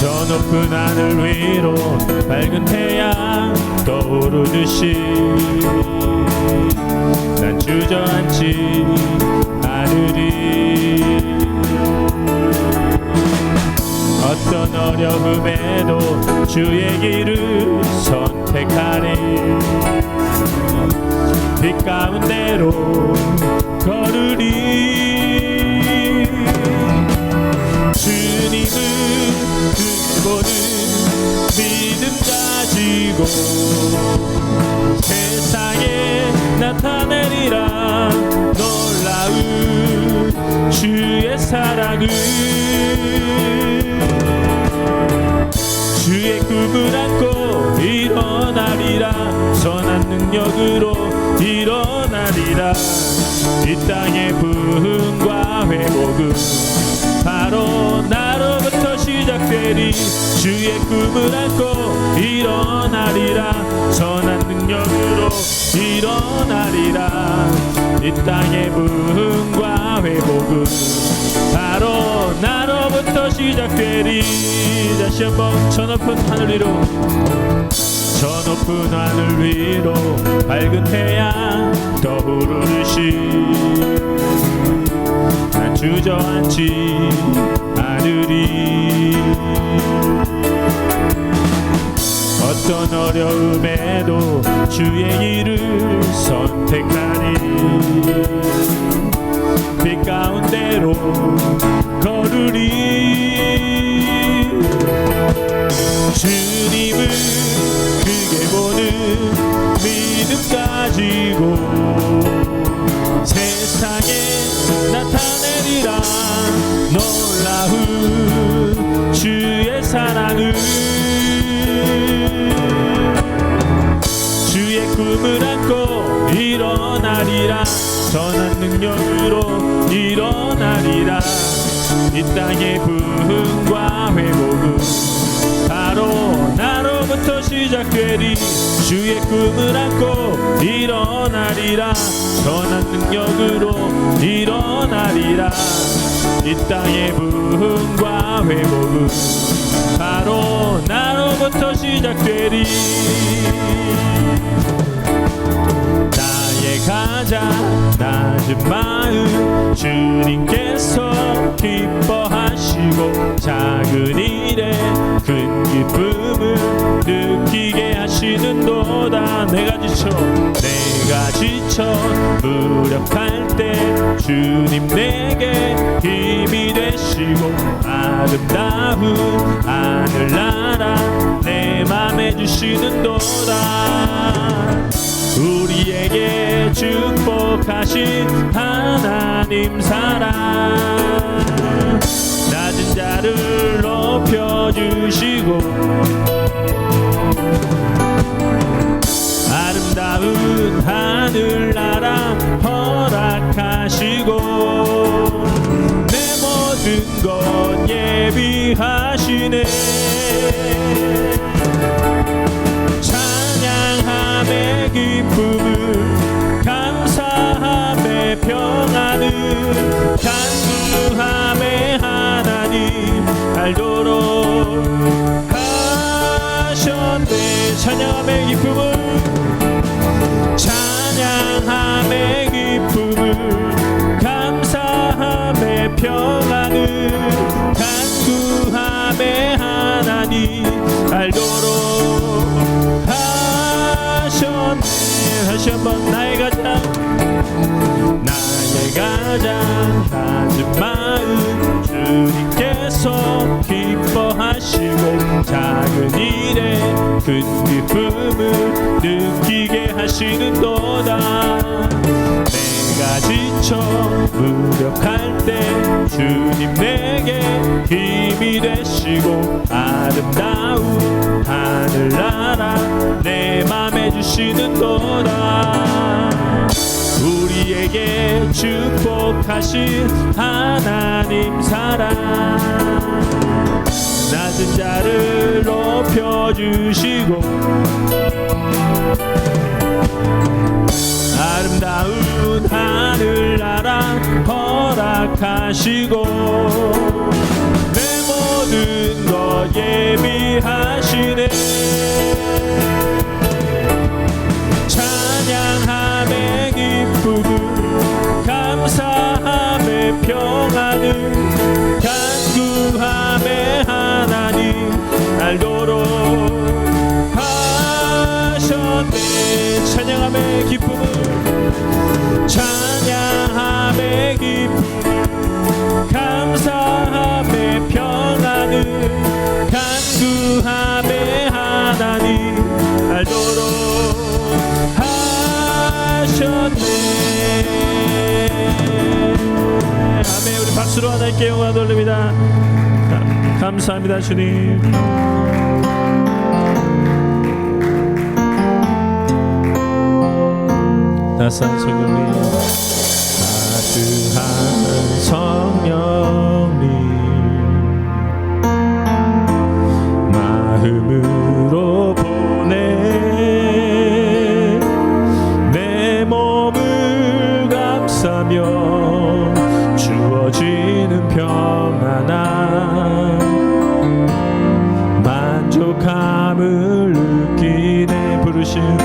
저 높은 하늘 위로 밝은 태양 떠오르듯이 난 주저앉지 않으리. 어떤 어려움에도 주의 길을 선택하리. 빛 가운데로 걸으리. 주님은 그보는 믿음 가지고 세상에 나타내리라. 놀라운 주의 사랑을 주의 꿈을 안고 일어나리라. 선한 능력으로 일어나리라. 이 땅의 부흥과 회복은 바로 나로부터 시작되리. 주의 꿈을 안고 일어나리라. 선한 능력으로 일어나리라. 이 땅의 부흥과 회복은 바로 나로부터 시작되리. 다시 한번 저 높은 하늘 위로, 저 높은 하늘 위로 밝은 태양 떠오르듯이 난 주저앉지 않으리. 어떤 어려움에도 주의 길을 선택하리. 빛 가운데로 걸으리. 주님을 크게 보는 믿음 가지고 세상에 나타내리라. 놀라운 주의 사랑을 주의 꿈을 안고 일어나리라. 선한 능력으로 일어나리라. 이 땅의 부흥과 회복은 바로 나로부터 시작되리. 주의 꿈을 안고 일어나리라. 선한 능력으로 일어나리라. 이 땅의 부흥과 회복은 바로 나로부터 시작되리. 나의 가장 낮은 마음 주님께서 기뻐하시고 작은 일에 큰 기쁨을 느끼게 하시는도다. 내가 지쳐 무력할 때 주님 내게 힘이 되시고 아름다운 하늘나라 내 맘에 주시는도다. 우리에게 축복하신 하나님 사랑 낮은 자를 높여주시고 아름다운 하늘나라 허락하시고 내 모든 것 예비하시네. 찬양함의 기쁨을 감사함의 평안을 간구함의 하나님 알도록 하셨네. 찬양함의 기쁨을 찬양함의 기쁨을 감사함의 평안을 간구함의 하나님 알도록 하셨네. 다시 한번 나의 가장 낮은 마음 주님께서 기뻐하시고 작은 일에 큰 기쁨을 느끼게 하시는도다. 내가 지쳐 무력할 때 주님 내게 힘이 되시고 아름다운 하늘나라 내 맘에 주시는도다. 우리에게 축복하신 하나님 사랑 낮은 자를 높여주시고 아름다운 하늘나라 허락하시고 내 모든 것 알도록 하셨네. 찬양함의 기쁨을 찬양함의 기쁨을 감사함의 평안을 간구함의 하나님 알도록 하셨네. 아멘. 우리 박수로 하나님께 영광 돌립니다. 감사합니다 주님. 따스한 성령님, 따스한 성령님, 마음으로 보내 내 몸을 감싸며 주어지는 평안함 만족함을 느끼네. 부르신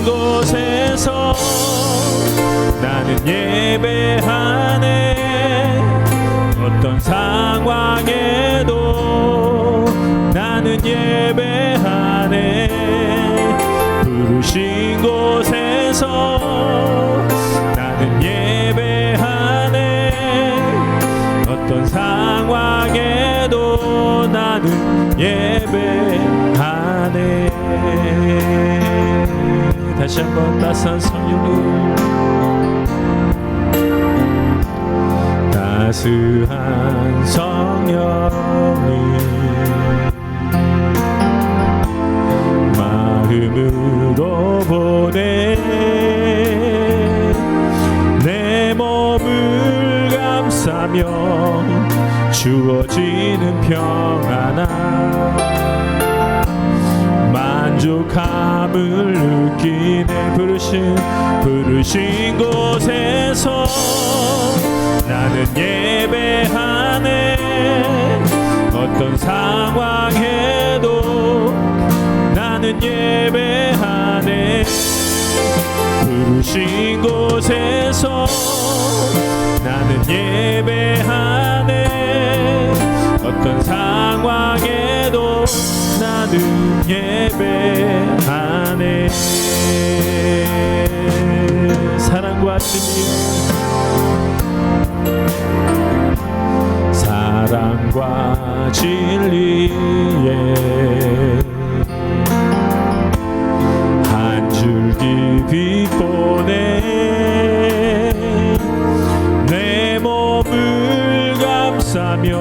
곳에서 나는 예배하네. 어떤 상황에도 나는 예배하네. 부르신 곳에서 나는 예배하네. 어떤 상황에도 나는 예배하네. 다시 한번 따스한 성령님, 따스한 성령님, 마음으로 보내 내 몸을 감싸며 주어지는 평안함 만족함을 느끼네. 부르신 곳에서 나는 예배하네. 어떤 상황에도 나는 예배하네. 부르신 곳에서 나는 예배하네. 어떤 상황에도 나는 예배하네. 사랑과 진리, 사랑과 진리에 한 줄기 빛 보내 내 몸을 감싸며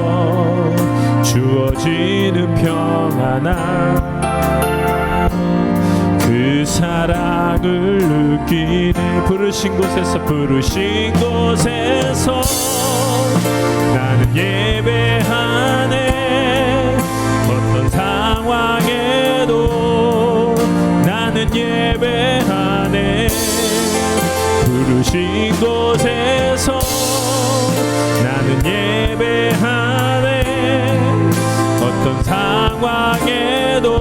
주어지는 평안함 그 사랑을 느끼네. 부르신 곳에서 나는 예배하네. 어떤 상황에도 나는 예배하네. 부르신 곳에서 나는 예배하네. 어떤 상황에도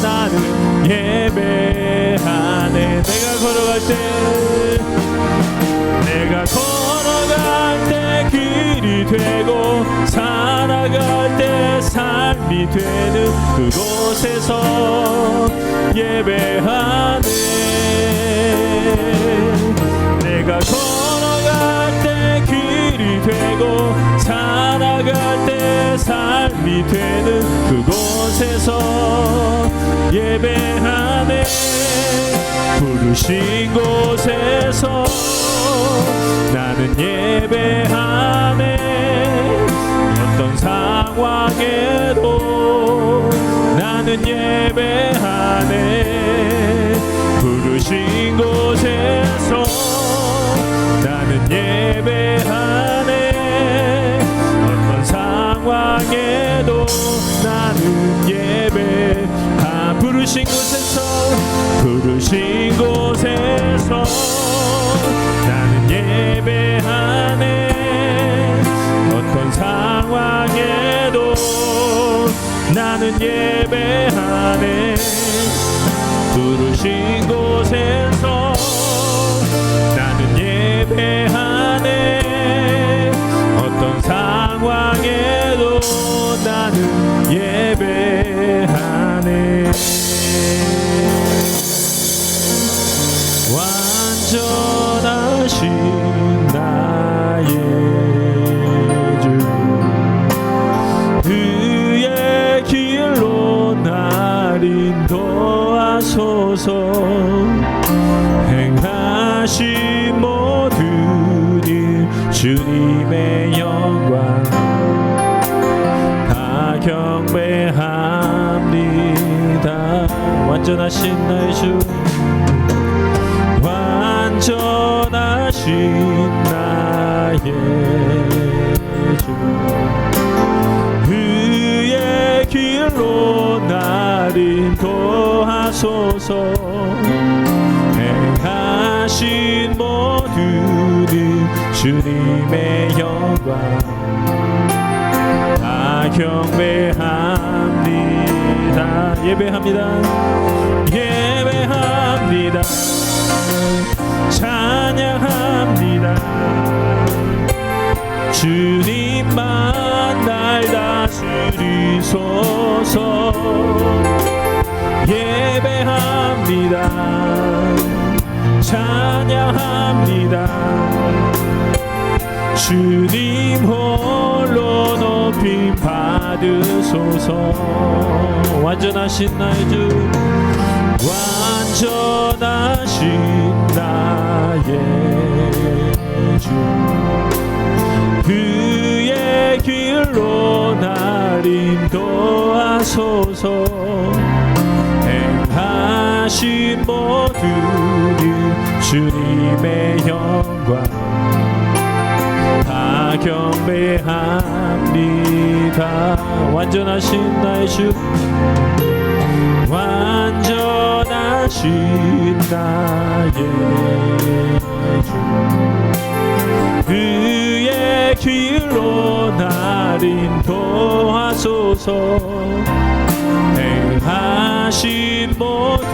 나는 예배하네. 내가 걸어갈 때 길이 되고 살아갈 때 삶이 되는 그곳에서 예배하네. 내가 걸어갈 때 길이 되고 살아갈 때 삶이 되는 그곳에서 예배하네. 부르신 곳에서 나는 예배하네. 어떤 상황에도 나는 예배하네. 부르신 곳에서 나는 예배하네. 어떤 상황에도 나는 예배하. 부르신 곳에서 나는 예배하네. 어떤 상황에도 나는 예배하네. 부르신 곳에서 나는 예배하네. 어떤 상황에도 나는 예배 도와소서. 행하신 모든 일 주님의 영광 다 경배합니다. 완전하신 나의 주, 완전하신 나의 주, 그의 길로 나를 인도하소서. 행하신 모든 일 주님의 영광 다 경배합니다. 예배합니다. 예배합니다. 찬양합니다. 주님만 날 다스리소서. 예배합니다. 찬양합니다. 주님 홀로 높임 받으소서. 완전하신 나의 주, 완전하신 나의 주, 그의 길로 날 인도하소서. 행하신 모든 일 주님의 영광 다 경배합니다. 완전하신 나의 주, 완전하신 나의 주, 그의 길로 날 인도하소서. 행하신 모든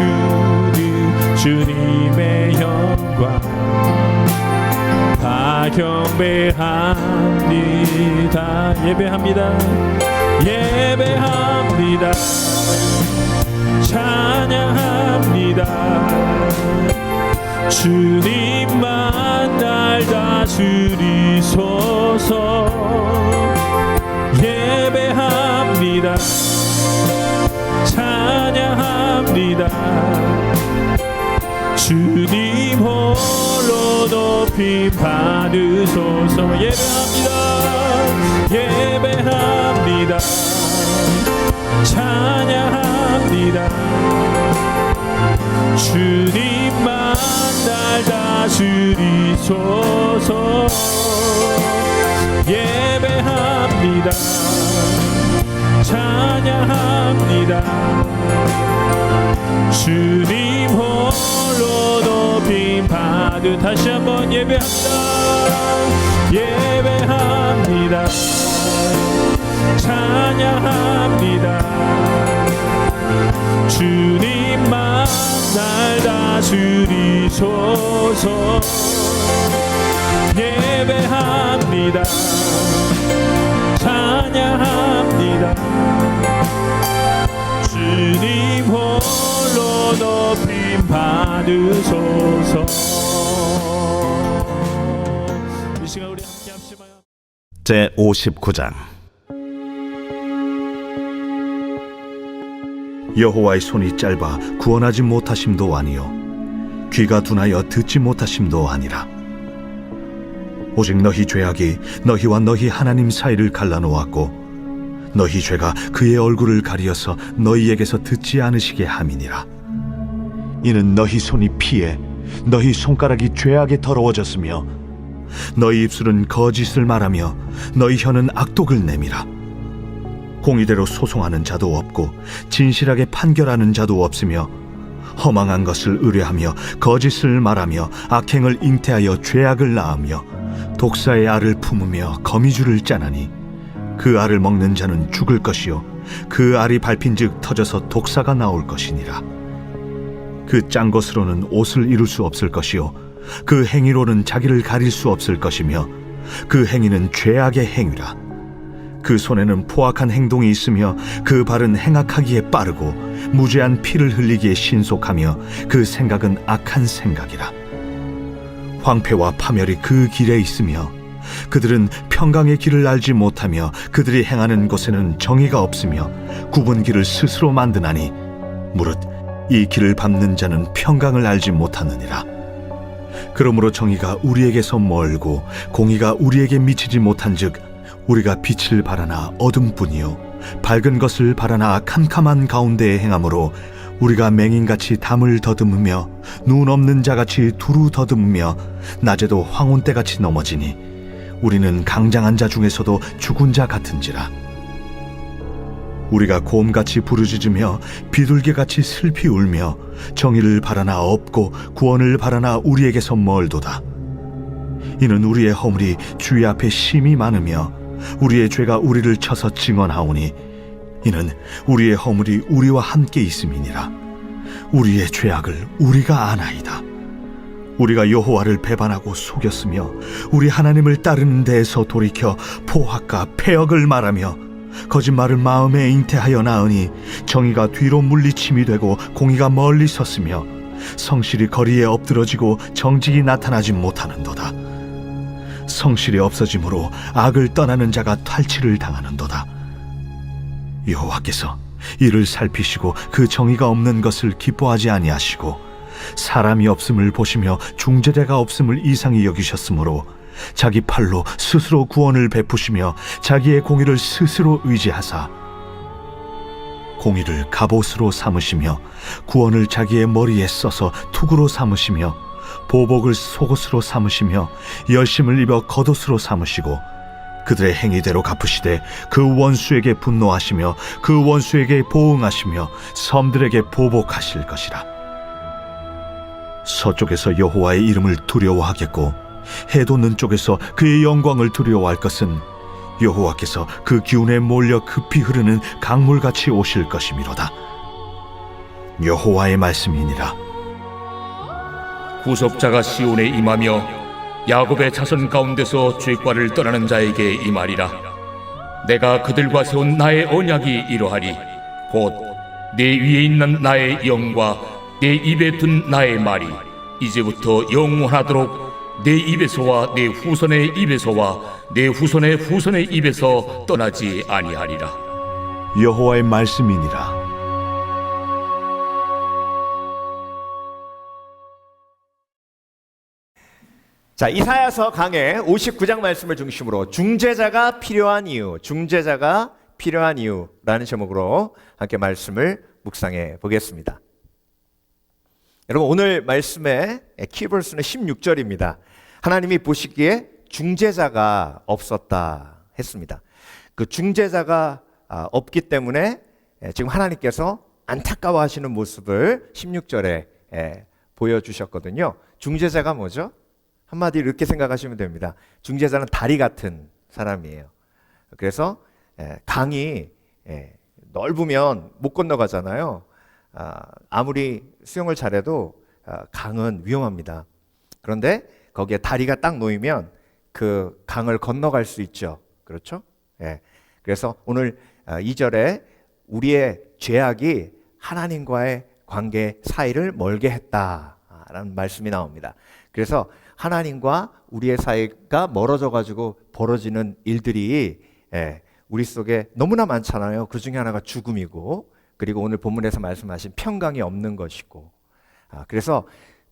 일 주님의 영광 다 경배합니다. 예배합니다. 예배합니다. 찬양합니다. 주님만 날 다스리소서. 예배합니다. 찬양합니다. 주님 홀로 높임 받으소서. 예배합니다. 예배합니다. 찬양합니다. 주님만 날 다스리소서. 예배합니다. 찬양합니다. 주님 홀로 높임 받으. 다시 한번 예배합니다. 예배합니다. 찬양합니다. 주님만 날 다스리소서. 예배합니다. 찬양합니다. 주님 홀로 높임 받으소서. 이 시간 우리 함께 합심하여 제59장. 여호와의 손이 짧아 구원하지 못하심도 아니요 귀가 둔하여 듣지 못하심도 아니라 오직 너희 죄악이 너희와 너희 하나님 사이를 갈라놓았고 너희 죄가 그의 얼굴을 가리어서 너희에게서 듣지 않으시게 함이니라. 이는 너희 손이 피해 너희 손가락이 죄악에 더러워졌으며 너희 입술은 거짓을 말하며 너희 혀는 악독을 내밀어 공의대로 소송하는 자도 없고 진실하게 판결하는 자도 없으며 허망한 것을 의뢰하며 거짓을 말하며 악행을 잉태하여 죄악을 낳으며 독사의 알을 품으며 거미줄을 짜나니 그 알을 먹는 자는 죽을 것이요 그 알이 밟힌즉 터져서 독사가 나올 것이니라. 그 짠 것으로는 옷을 이룰 수 없을 것이요 그 행위로는 자기를 가릴 수 없을 것이며 그 행위는 죄악의 행위라. 그 손에는 포악한 행동이 있으며 그 발은 행악하기에 빠르고 무죄한 피를 흘리기에 신속하며 그 생각은 악한 생각이라. 황폐와 파멸이 그 길에 있으며 그들은 평강의 길을 알지 못하며 그들이 행하는 곳에는 정의가 없으며 굽은 길을 스스로 만드나니 무릇 이 길을 밟는 자는 평강을 알지 못하느니라. 그러므로 정의가 우리에게서 멀고 공의가 우리에게 미치지 못한즉 우리가 빛을 바라나 어둠뿐이요 밝은 것을 바라나 캄캄한 가운데에 행함으로 우리가 맹인같이 담을 더듬으며 눈 없는 자같이 두루 더듬으며 낮에도 황혼때같이 넘어지니 우리는 강장한 자 중에서도 죽은 자 같은지라. 우리가 곰같이 부르짖으며 비둘기같이 슬피 울며 정의를 바라나 없고 구원을 바라나 우리에게서 멀도다. 이는 우리의 허물이 주의 앞에 심히 많으며 우리의 죄가 우리를 쳐서 증언하오니 이는 우리의 허물이 우리와 함께 있음이니라. 우리의 죄악을 우리가 아나이다. 우리가 여호와를 배반하고 속였으며 우리 하나님을 따르는 데에서 돌이켜 포악과 패역을 말하며 거짓말을 마음에 잉태하여 낳으니 정의가 뒤로 물리침이 되고 공의가 멀리 섰으며 성실이 거리에 엎드러지고 정직이 나타나지 못하는도다. 성실이 없어짐으로 악을 떠나는 자가 탈취를 당하는도다. 여호와께서 이를 살피시고 그 정의가 없는 것을 기뻐하지 아니하시고 사람이 없음을 보시며 중재자가 없음을 이상히 여기셨으므로 자기 팔로 스스로 구원을 베푸시며 자기의 공의를 스스로 의지하사 공의를 갑옷으로 삼으시며 구원을 자기의 머리에 써서 투구로 삼으시며 보복을 속옷으로 삼으시며 열심을 입어 겉옷으로 삼으시고 그들의 행위대로 갚으시되 그 원수에게 분노하시며 그 원수에게 보응하시며 섬들에게 보복하실 것이라. 서쪽에서 여호와의 이름을 두려워하겠고 해 돋는 쪽에서 그의 영광을 두려워할 것은 여호와께서 그 기운에 몰려 급히 흐르는 강물같이 오실 것이미로다. 여호와의 말씀이니라. 구속자가 시온에 임하며 야곱의 자손 가운데서 죄과를 떠나는 자에게 임하리라. 내가 그들과 세운 나의 언약이 이러하리. 곧 내 위에 있는 나의 영과 내 입에 둔 나의 말이 이제부터 영원하도록 내 입에서와 내 후손의 입에서와 내 후손의 후손의 입에서 떠나지 아니하리라. 여호와의 말씀이니라. 자, 이사야서 강해 59장 말씀을 중심으로 중재자가 필요한 이유라는 제목으로 함께 말씀을 묵상해 보겠습니다. 여러분, 오늘 말씀의 키버스는 16절입니다. 하나님이 보시기에 중재자가 없었다 했습니다. 그 중재자가 없기 때문에 지금 하나님께서 안타까워하시는 모습을 16절에 보여주셨거든요. 중재자가 뭐죠? 한마디로 이렇게 생각하시면 됩니다. 중재자는 다리 같은 사람이에요. 그래서 강이 넓으면 못 건너가잖아요. 아무리 수영을 잘해도 강은 위험합니다. 그런데 거기에 다리가 딱 놓이면 그 강을 건너갈 수 있죠. 그렇죠? 그래서 오늘 2절에 우리의 죄악이 하나님과의 관계 사이를 멀게 했다라는 말씀이 나옵니다. 그래서 하나님과 우리의 사이가 멀어져 가지고 벌어지는 일들이 우리 속에 너무나 많잖아요. 그 중에 하나가 죽음이고, 그리고 오늘 본문에서 말씀하신 평강이 없는 것이고, 그래서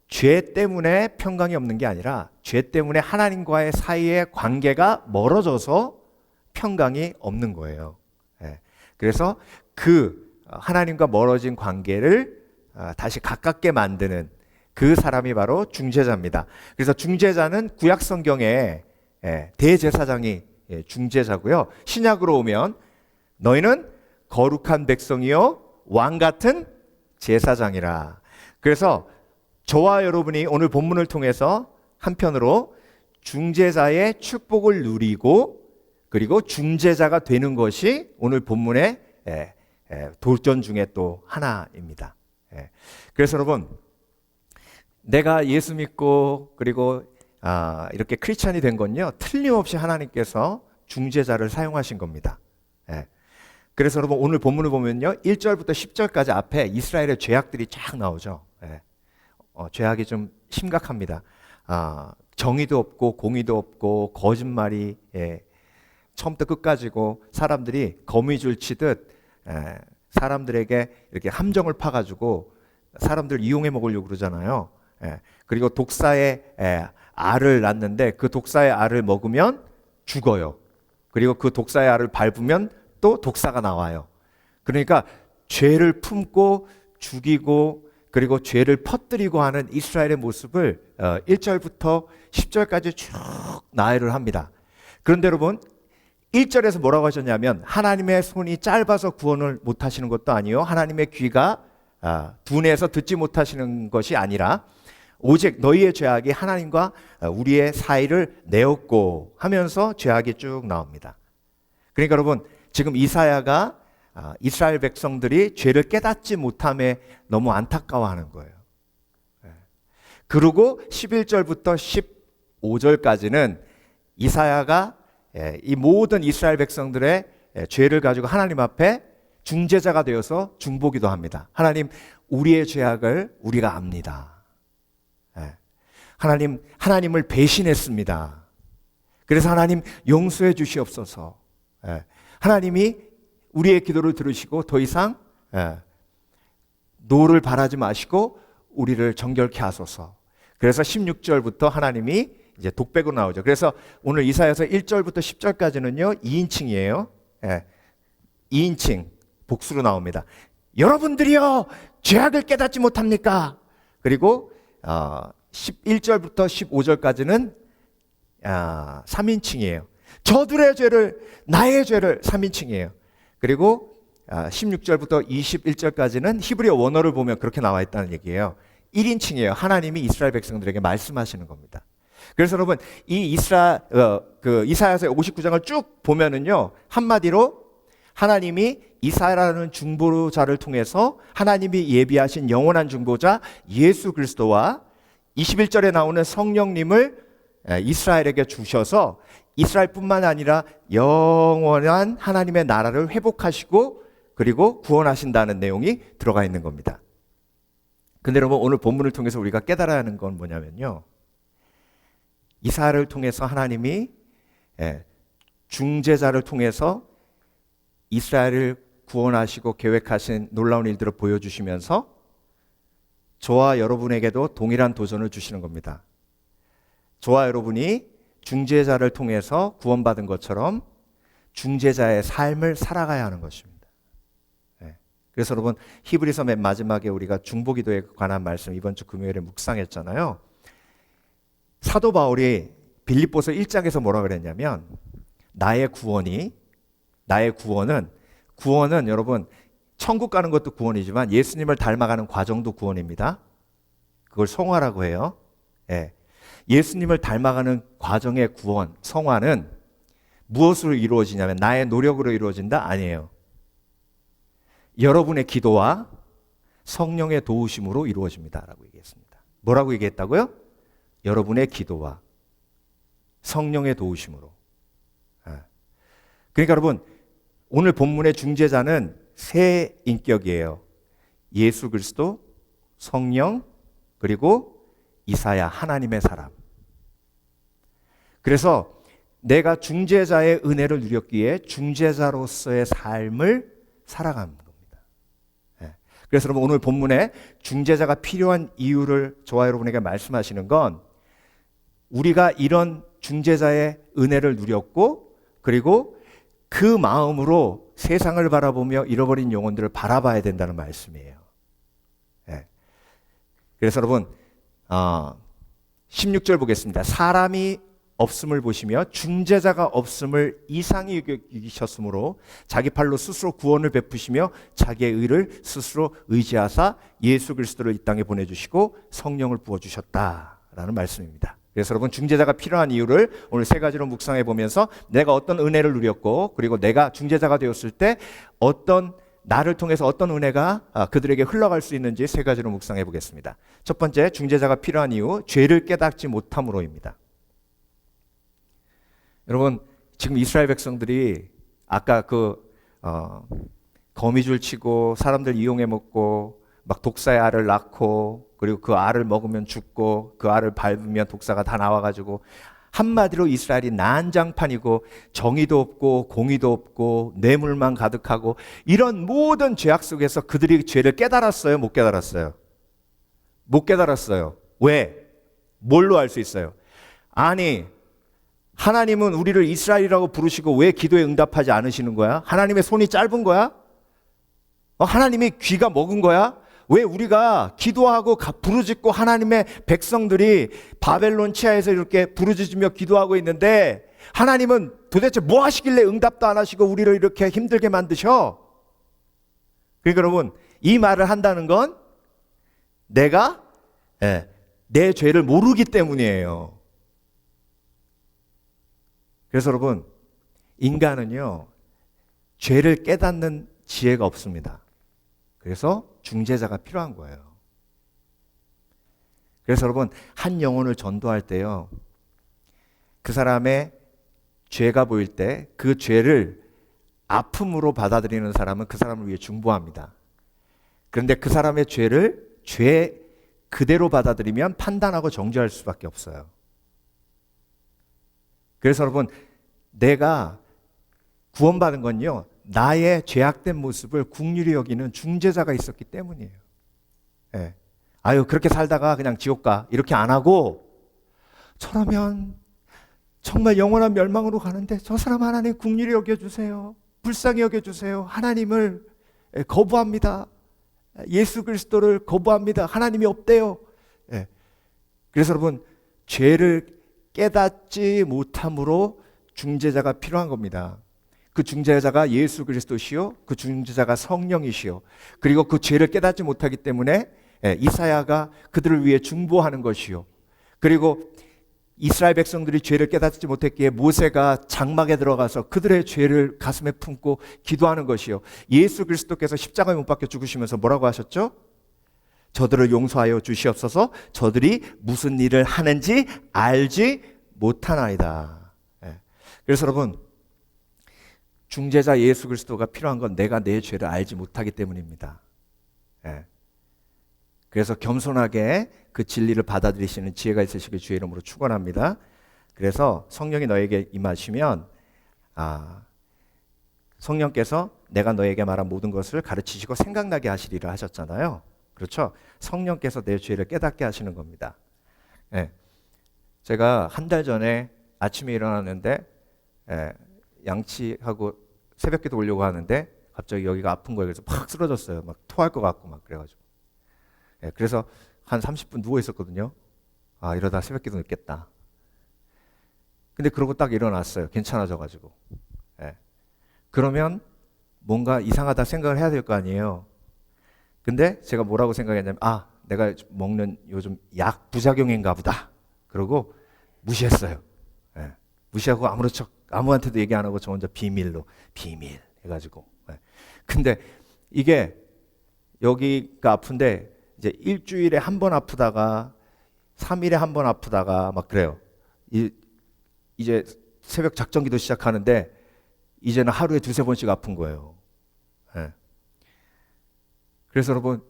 죄 때문에 평강이 없는 게 아니라 죄 때문에 하나님과의 사이의 관계가 멀어져서 평강이 없는 거예요. 그래서 그 하나님과 멀어진 관계를 다시 가깝게 만드는 그 사람이 바로 중재자입니다. 그래서 중재자는 구약 성경에 대제사장이 중재자고요. 신약으로 오면 너희는 거룩한 백성이요 왕 같은 제사장이라. 그래서 저와 여러분이 오늘 본문을 통해서 한편으로 중재자의 축복을 누리고 그리고 중재자가 되는 것이 오늘 본문의 도전 중에 또 하나입니다. 그래서 여러분, 내가 예수 믿고 그리고 이렇게 크리스찬이 된 건요, 틀림없이 하나님께서 중재자를 사용하신 겁니다. 그래서 여러분, 오늘 본문을 보면요, 1절부터 10절까지 앞에 이스라엘의 죄악들이 쫙 나오죠. 죄악이 좀 심각합니다. 정의도 없고 공의도 없고 거짓말이 처음부터 끝까지고, 사람들이 거미줄 치듯 사람들에게 이렇게 함정을 파가지고 사람들 이용해 먹으려고 그러잖아요. 그리고 독사의 알을 낳는데 그 독사의 알을 먹으면 죽어요. 그리고 그 독사의 알을 밟으면 또 독사가 나와요. 그러니까 죄를 품고 죽이고 그리고 죄를 퍼뜨리고 하는 이스라엘의 모습을 1절부터 10절까지 쭉 나열을 합니다. 그런데 여러분 1절에서 뭐라고 하셨냐면 하나님의 손이 짧아서 구원을 못하시는 것도 아니요 하나님의 귀가 둔해서 듣지 못하시는 것이 아니라 오직 너희의 죄악이 하나님과 우리의 사이를 내었고 하면서 죄악이 쭉 나옵니다. 그러니까 여러분 지금 이사야가 이스라엘 백성들이 죄를 깨닫지 못함에 너무 안타까워하는 거예요. 그리고 11절부터 15절까지는 이사야가 이 모든 이스라엘 백성들의 죄를 가지고 하나님 앞에 중재자가 되어서 중보기도 합니다. 하나님, 우리의 죄악을 우리가 압니다. 하나님을 배신했습니다. 그래서 하나님 용서해 주시옵소서. 하나님이 우리의 기도를 들으시고 더 이상 노를 바라지 마시고 우리를 정결케 하소서. 그래서 16절부터 하나님이 이제 독백으로 나오죠. 그래서 오늘 이사야서 1절부터 10절까지는요 2인칭이에요. 2인칭 복수로 나옵니다. 여러분들이요 죄악을 깨닫지 못합니까? 그리고 11절부터 15절까지는 3인칭이에요. 저들의 죄를 나의 죄를 3인칭이에요. 그리고 16절부터 21절까지는 히브리어 원어를 보면 그렇게 나와 있다는 얘기예요. 1인칭이에요. 하나님이 이스라엘 백성들에게 말씀하시는 겁니다. 그래서 여러분 이 이사야서 59장을 쭉 보면은요 한마디로 하나님이 이사야라는 중보자를 통해서 하나님이 예비하신 영원한 중보자 예수 그리스도와 21절에 나오는 성령님을 이스라엘에게 주셔서 이스라엘뿐만 아니라 영원한 하나님의 나라를 회복하시고 그리고 구원하신다는 내용이 들어가 있는 겁니다. 근데 여러분 오늘 본문을 통해서 우리가 깨달아야 하는 건 뭐냐면요 이사야를 통해서 하나님이 중재자를 통해서 이스라엘을 구원하시고 계획하신 놀라운 일들을 보여주시면서 저와 여러분에게도 동일한 도전을 주시는 겁니다. 저와 여러분이 중재자를 통해서 구원받은 것처럼 중재자의 삶을 살아가야 하는 것입니다. 그래서 여러분 히브리서 맨 마지막에 우리가 중보기도에 관한 말씀 이번 주 금요일에 묵상했잖아요. 사도 바울이 빌립보서 1장에서 뭐라 그랬냐면 나의 구원은 여러분 천국 가는 것도 구원이지만 예수님을 닮아가는 과정도 구원입니다. 그걸 성화라고 해요. 예수님을 닮아가는 과정의 구원, 성화는 무엇으로 이루어지냐면 나의 노력으로 이루어진다? 아니에요. 여러분의 기도와 성령의 도우심으로 이루어집니다 라고 얘기했습니다. 뭐라고 얘기했다고요? 여러분의 기도와 성령의 도우심으로. 그러니까 여러분 오늘 본문의 중재자는 세 인격이에요. 예수 그리스도, 성령, 그리고 이사야 하나님의 사람. 그래서 내가 중재자의 은혜를 누렸기에 중재자로서의 삶을 살아가는 겁니다. 그래서 여러분 오늘 본문에 중재자가 필요한 이유를 저와 여러분에게 말씀하시는 건 우리가 이런 중재자의 은혜를 누렸고 그리고 그 마음으로 세상을 바라보며 잃어버린 영혼들을 바라봐야 된다는 말씀이에요. 그래서 여러분 16절 보겠습니다. 사람이 없음을 보시며 중재자가 없음을 이상히 여기셨으므로 자기 팔로 스스로 구원을 베푸시며 자기의 의를 스스로 의지하사 예수 그리스도를 이 땅에 보내주시고 성령을 부어주셨다라는 말씀입니다. 그래서 여러분 중재자가 필요한 이유를 오늘 세 가지로 묵상해 보면서 내가 어떤 은혜를 누렸고 그리고 내가 중재자가 되었을 때 나를 통해서 어떤 은혜가 그들에게 흘러갈 수 있는지 세 가지로 묵상해 보겠습니다. 첫 번째, 중재자가 필요한 이유, 죄를 깨닫지 못함으로입니다. 여러분 지금 이스라엘 백성들이 아까 거미줄 치고 사람들 이용해 먹고 막 독사의 알을 낳고 그리고 그 알을 먹으면 죽고 그 알을 밟으면 독사가 다 나와가지고 한마디로 이스라엘이 난장판이고 정의도 없고 공의도 없고 뇌물만 가득하고 이런 모든 죄악 속에서 그들이 죄를 깨달았어요? 못 깨달았어요? 못 깨달았어요. 왜? 뭘로 알 수 있어요? 아니, 하나님은 우리를 이스라엘이라고 부르시고 왜 기도에 응답하지 않으시는 거야? 하나님의 손이 짧은 거야? 하나님이 귀가 먹은 거야? 왜 우리가 기도하고 부르짖고 하나님의 백성들이 바벨론 치하에서 이렇게 부르짖으며 기도하고 있는데 하나님은 도대체 뭐 하시길래 응답도 안 하시고 우리를 이렇게 힘들게 만드셔? 그러니까 여러분, 이 말을 한다는 건 내가 내 죄를 모르기 때문이에요. 그래서 여러분, 인간은요, 죄를 깨닫는 지혜가 없습니다. 그래서 중재자가 필요한 거예요. 그래서 여러분, 한 영혼을 전도할 때요, 그 사람의 죄가 보일 때 그 죄를 아픔으로 받아들이는 사람은 그 사람을 위해 중보합니다. 그런데 그 사람의 죄를 죄 그대로 받아들이면 판단하고 정죄할 수밖에 없어요. 그래서 여러분, 내가 구원받은 건요, 나의 죄악된 모습을 긍휼히 여기는 중재자가 있었기 때문이에요. 예. 아유, 그렇게 살다가 그냥 지옥 가. 이렇게 안 하고, 저라면 정말 영원한 멸망으로 가는데 저 사람 하나님 긍휼히 여겨주세요. 불쌍히 여겨주세요. 하나님을 거부합니다. 예수 그리스도를 거부합니다. 하나님이 없대요. 예. 그래서 여러분, 죄를 깨닫지 못함으로 중재자가 필요한 겁니다. 그 중재자가 예수 그리스도시요, 그 중재자가 성령이시요, 그리고 그 죄를 깨닫지 못하기 때문에 이사야가 그들을 위해 중보하는 것이요, 그리고 이스라엘 백성들이 죄를 깨닫지 못했기에 모세가 장막에 들어가서 그들의 죄를 가슴에 품고 기도하는 것이요, 예수 그리스도께서 십자가에 못 박혀 죽으시면서 뭐라고 하셨죠? 저들을 용서하여 주시옵소서. 저들이 무슨 일을 하는지 알지 못하나이다. 그래서 여러분, 중재자 예수 그리스도가 필요한 건 내가 내 죄를 알지 못하기 때문입니다. 그래서 겸손하게 그 진리를 받아들이시는 지혜가 있으시길 주의 이름으로 축원합니다. 그래서 성령이 너에게 임하시면 성령께서 내가 너에게 말한 모든 것을 가르치시고 생각나게 하시리라 하셨잖아요. 그렇죠? 성령께서 내 죄를 깨닫게 하시는 겁니다. 제가 한 달 전에 아침에 일어났는데 양치하고 새벽기도 오려고 하는데 갑자기 여기가 아픈 거예요. 그래서 팍 쓰러졌어요. 막 토할 것 같고 막 그래가지고. 그래서 한 30분 누워 있었거든요. 이러다 새벽기도 늦겠다. 근데 그러고 딱 일어났어요. 괜찮아져가지고. 그러면 뭔가 이상하다 생각을 해야 될 거 아니에요. 근데 제가 뭐라고 생각했냐면 내가 먹는 요즘 약 부작용인가 보다. 그러고 무시했어요. 무시하고 아무런 척 아무한테도 얘기 안 하고 저 혼자 비밀로 비밀 해가지고. 근데 이게 여기가 아픈데 이제 일주일에 한 번 아프다가 3일에 한 번 아프다가 막 그래요. 이제 새벽 작전기도 시작하는데 이제는 하루에 2-3번씩 아픈 거예요. 그래서 여러분,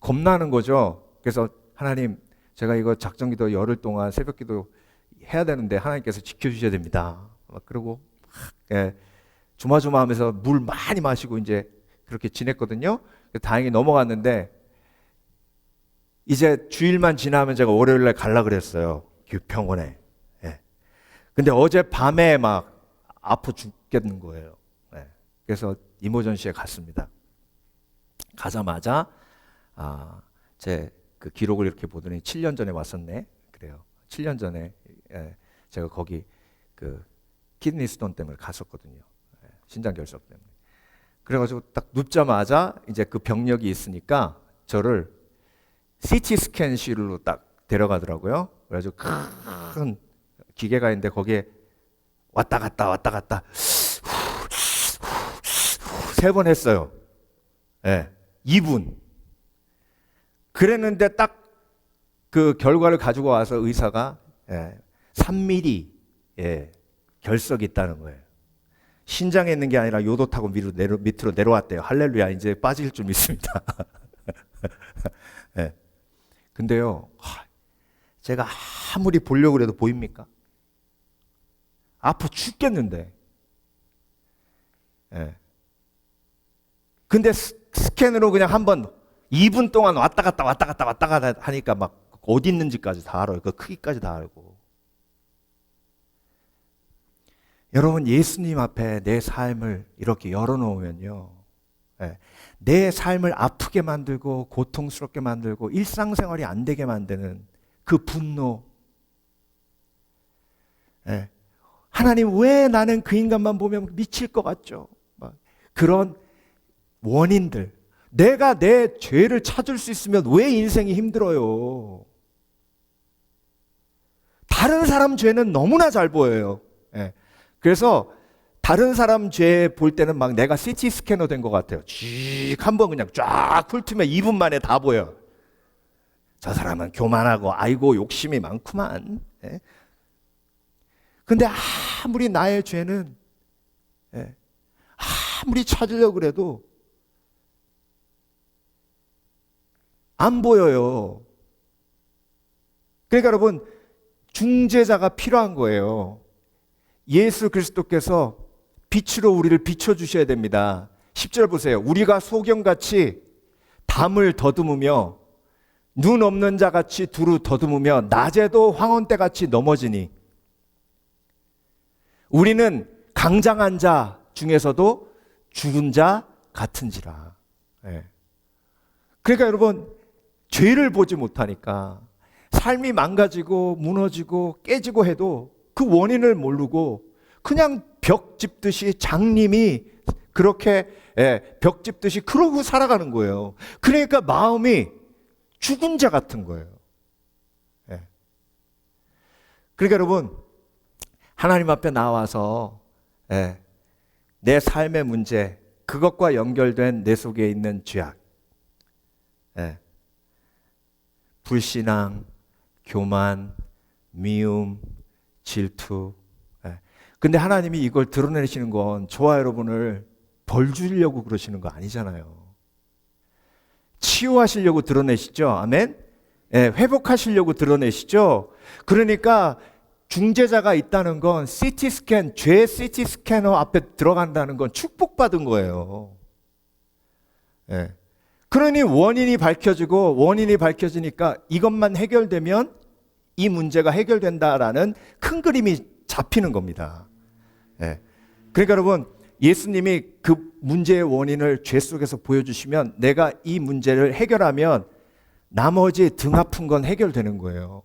겁나는 거죠. 그래서 하나님, 제가 이거 작전기도 열흘 동안 새벽기도 해야 되는데 하나님께서 지켜주셔야 됩니다. 막 그러고 조마조마하면서 물 많이 마시고 이제 그렇게 지냈거든요. 다행히 넘어갔는데 이제 주일만 지나면 제가 월요일날 갈라 그랬어요. 병원에. 근데 어젯밤에 막 아파 죽겠는 거예요. 그래서 이모전시에 갔습니다. 가자마자 제 그 기록을 이렇게 보더니 7년 전에 왔었네. 그래요. 7년 전에 제가 거기 그 키드니 스톤 때문에 갔었거든요. 신장 결석 때문에. 그래가지고 딱 눕자마자 이제 그 병력이 있으니까 저를 CT 스캔실로 딱 데려가더라고요. 그래가지고 큰 기계가 있는데 거기에 왔다 갔다 3번 했어요. 2분. 그랬는데 딱 그 결과를 가지고 와서 의사가 3mm 결석이 있다는 거예요. 신장에 있는 게 아니라 요도 타고 밑으로 내려왔대요. 할렐루야, 이제 빠질 줄 믿습니다. 근데요, 제가 아무리 보려고 해도 보입니까? 아파 죽겠는데. 근데 스캔으로 그냥 한번 2분 동안 왔다 갔다 하니까 막 어디 있는지까지 다 알아요. 그 크기까지 다 알고. 여러분, 예수님 앞에 내 삶을 이렇게 열어놓으면요, 내 삶을 아프게 만들고 고통스럽게 만들고 일상생활이 안 되게 만드는 그 분노, 하나님 왜 나는 그 인간만 보면 미칠 것 같죠? 막 그런 원인들, 내가 내 죄를 찾을 수 있으면 왜 인생이 힘들어요? 다른 사람 죄는 너무나 잘 보여요. 그래서 다른 사람 죄 볼 때는 막 내가 CT 스캐너 된 것 같아요. 쭉 한번 그냥 쫙 훑으면 2분 만에 다 보여. 저 사람은 교만하고 아이고 욕심이 많구만. 근데 아무리 나의 죄는 아무리 찾으려고 그래도 안 보여요. 그러니까 여러분, 중재자가 필요한 거예요. 예수 그리스도께서 빛으로 우리를 비춰주셔야 됩니다. 10절 보세요. 우리가 소경같이 담을 더듬으며 눈 없는 자같이 두루 더듬으며 낮에도 황혼때같이 넘어지니 우리는 강장한 자 중에서도 죽은 자 같은지라. 그러니까 여러분, 죄를 보지 못하니까 삶이 망가지고 무너지고 깨지고 해도 그 원인을 모르고 그냥 벽 짚듯이 장님이 그렇게 벽 짚듯이 그러고 살아가는 거예요. 그러니까 마음이 죽은 자 같은 거예요. 그러니까 여러분, 하나님 앞에 나와서 내 삶의 문제, 그것과 연결된 내 속에 있는 죄악, 불신앙, 교만, 미움, 질투. 근데 하나님이 이걸 드러내시는 건 저와 여러분을 벌 주려고 그러시는 거 아니잖아요. 치유하시려고 드러내시죠. 아멘. 회복하시려고 드러내시죠. 그러니까 중재자가 있다는 건 CT 스캔, 죄 CT 스캐너 앞에 들어간다는 건 축복받은 거예요. 그러니 원인이 밝혀지니까 이것만 해결되면 이 문제가 해결된다라는 큰 그림이 잡히는 겁니다. 그러니까 여러분, 예수님이 그 문제의 원인을 죄 속에서 보여주시면 내가 이 문제를 해결하면 나머지 등 아픈 건 해결되는 거예요.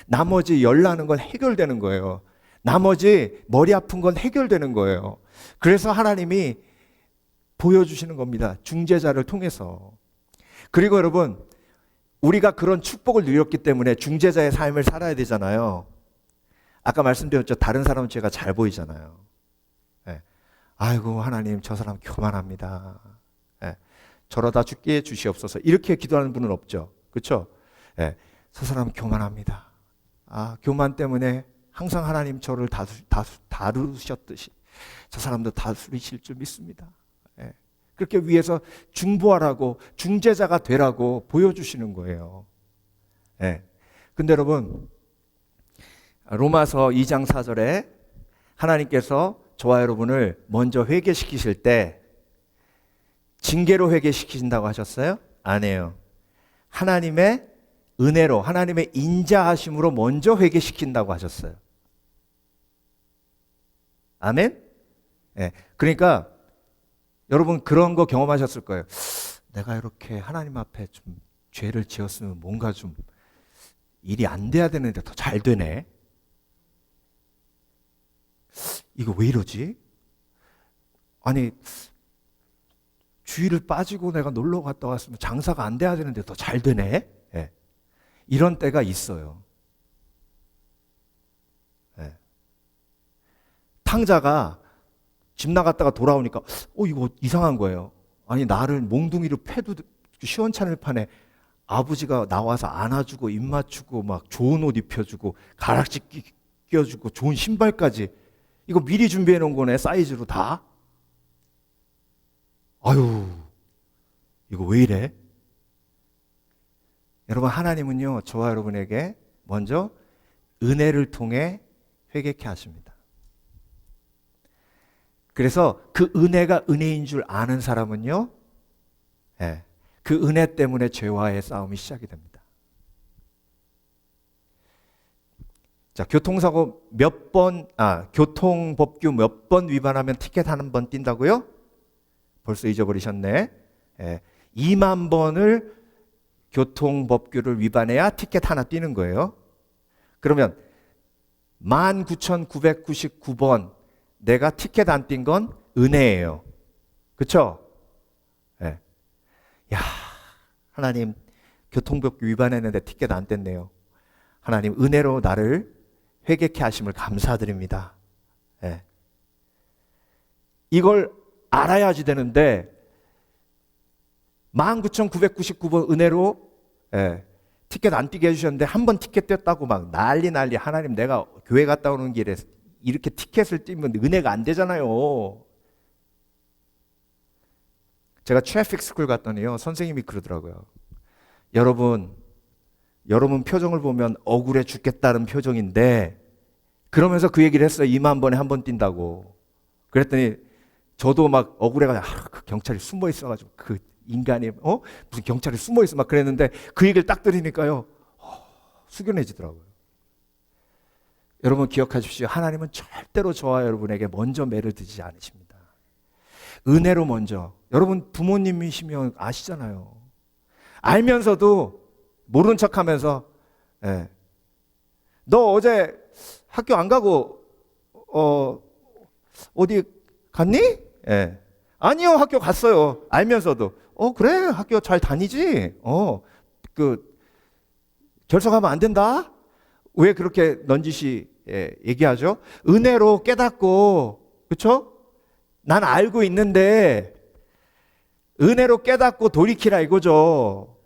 나머지 열나는 건 해결되는 거예요. 나머지 머리 아픈 건 해결되는 거예요. 그래서 하나님이 보여주시는 겁니다. 중재자를 통해서. 그리고 여러분, 우리가 그런 축복을 누렸기 때문에 중재자의 삶을 살아야 되잖아요. 아까 말씀드렸죠. 다른 사람 죄가 잘 보이잖아요. 아이고 하나님, 저 사람 교만합니다. 저러다 죽게 주시옵소서. 이렇게 기도하는 분은 없죠. 그렇죠? 저 사람 교만합니다. 교만 때문에 항상 하나님 저를 다루셨듯이 저 사람도 다스리실 줄 믿습니다. 그렇게 위해서 중보하라고, 중재자가 되라고 보여주시는 거예요. 근데 여러분, 로마서 2장 4절에 하나님께서 저와 여러분을 먼저 회개시키실 때 징계로 회개시키신다고 하셨어요? 아니에요. 하나님의 은혜로, 하나님의 인자하심으로 먼저 회개시킨다고 하셨어요. 아멘? 그러니까 여러분 그런 거 경험하셨을 거예요. 내가 이렇게 하나님 앞에 좀 죄를 지었으면 뭔가 좀 일이 안 돼야 되는데 더 잘 되네. 이거 왜 이러지? 아니, 주일을 빠지고 내가 놀러 갔다 왔으면 장사가 안 돼야 되는데 더 잘 되네. 이런 때가 있어요. 탕자가 집 나갔다가 돌아오니까 이거 이상한 거예요. 아니, 나를 몽둥이로 패도 시원찮을 판에 아버지가 나와서 안아주고 입 맞추고 막 좋은 옷 입혀주고 가락지 끼워주고 좋은 신발까지, 이거 미리 준비해 놓은 거네, 사이즈로 다. 아유, 이거 왜 이래? 여러분, 하나님은요 저와 여러분에게 먼저 은혜를 통해 회개케 하십니다. 그래서 그 은혜가 은혜인 줄 아는 사람은요, 그 은혜 때문에 죄와의 싸움이 시작이 됩니다. 자, 교통법규 몇 번 위반하면 티켓 한 번 띈다고요? 벌써 잊어버리셨네. 2만 번을 교통법규를 위반해야 티켓 하나 띄는 거예요. 그러면 19,999번 내가 티켓 안 띈 건 은혜예요. 그렇죠? 야, 하나님 교통법규 위반했는데 티켓 안 뗐네요. 하나님 은혜로 나를 회개케 하심을 감사드립니다. 이걸 알아야지 되는데 19,999번 은혜로 티켓 안 띄게 해주셨는데 한 번 티켓 뗐다고 막 난리. 하나님 내가 교회 갔다 오는 길에 이렇게 티켓을 띄면 은혜가 안 되잖아요. 제가 트래픽 스쿨 갔더니요, 선생님이 그러더라고요. 여러분 표정을 보면 억울해 죽겠다는 표정인데, 그러면서 그 얘기를 했어요. 2만 번에 한 번 뛴다고. 그랬더니 저도 막 억울해가지고 그 경찰이 숨어 있어가지고 그 인간이 무슨 경찰이 숨어 있어 막 그랬는데 그 얘기를 딱 들으니까요, 숙연해지더라고요. 여러분 기억하십시오. 하나님은 절대로 저와 여러분에게 먼저 매를 드지 않으십니다. 은혜로 먼저. 여러분 부모님이시면 아시잖아요. 알면서도 모른 척하면서 너 어제 학교 안 가고 어디 갔니? 아니요, 학교 갔어요. 알면서도 그래, 학교 잘 다니지? 그 결석하면 안 된다? 왜 그렇게 넌지시 얘기하죠? 은혜로 깨닫고, 그렇죠? 난 알고 있는데 은혜로 깨닫고 돌이키라 이거죠.